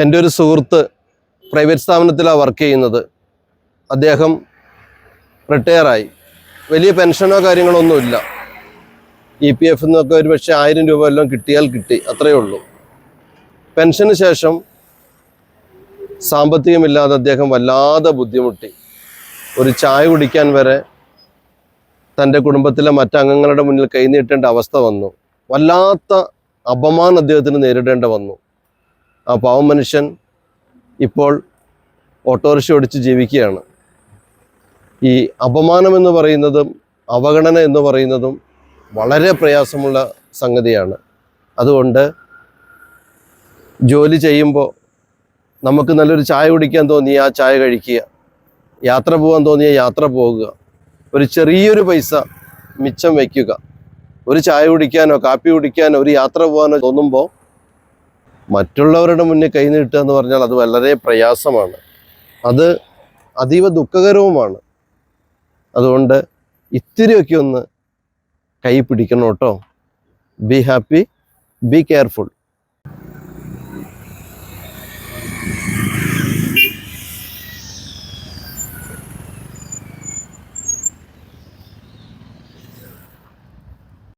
എൻ്റെ ഒരു സുഹൃത്ത് പ്രൈവറ്റ് സ്ഥാപനത്തിലാണ് വർക്ക് ചെയ്യുന്നത്. അദ്ദേഹം റിട്ടയറായി. വലിയ പെൻഷനോ കാര്യങ്ങളോ ഒന്നുമില്ല. EPF എന്നൊക്കെ ഒരു പക്ഷേ 1000 രൂപ എല്ലാം കിട്ടിയാൽ കിട്ടി, അത്രയേ ഉള്ളൂ. പെൻഷന് ശേഷം സാമ്പത്തികമില്ലാതെ അദ്ദേഹം വല്ലാതെ ബുദ്ധിമുട്ടി. ഒരു ചായ കുടിക്കാൻ വരെ തൻ്റെ കുടുംബത്തിലെ മറ്റംഗങ്ങളുടെ മുന്നിൽ കൈനീട്ടേണ്ട അവസ്ഥ വന്നു. വല്ലാത്ത അപമാനം അദ്ദേഹത്തിന് നേരിടേണ്ട വന്നു. ആ പാവം മനുഷ്യൻ ഇപ്പോൾ ഓട്ടോറിക്ഷ ഓടിച്ച് ജീവിക്കുകയാണ്. ഈ അപമാനം എന്ന് പറയുന്നതും അവഗണന എന്ന് പറയുന്നതും വളരെ പ്രയാസമുള്ള സംഗതിയാണ്. അതുകൊണ്ട് ജോലി ചെയ്യുമ്പോൾ നമുക്ക് നല്ലൊരു ചായ കുടിക്കാൻ തോന്നിയ ആ ചായ കഴിക്കുക, യാത്ര പോകാൻ തോന്നിയ യാത്ര പോകുക, ഒരു ചെറിയൊരു പൈസ മിച്ചം വയ്ക്കുക. ഒരു ചായ കുടിക്കാനോ കാപ്പി കുടിക്കാനോ ഒരു യാത്ര പോകാനോ തോന്നുമ്പോൾ മറ്റുള്ളവരുടെ മുന്നിൽ കൈനീട്ടുക എന്ന് പറഞ്ഞാൽ അത് വളരെ പ്രയാസമാണ്. അത് അതീവ ദുഃഖകരവുമാണ്. അതുകൊണ്ട് ഇത്തിരിയൊക്കെ ഒന്ന് കൈ പിടിക്കണം കേട്ടോ. Be happy, be careful.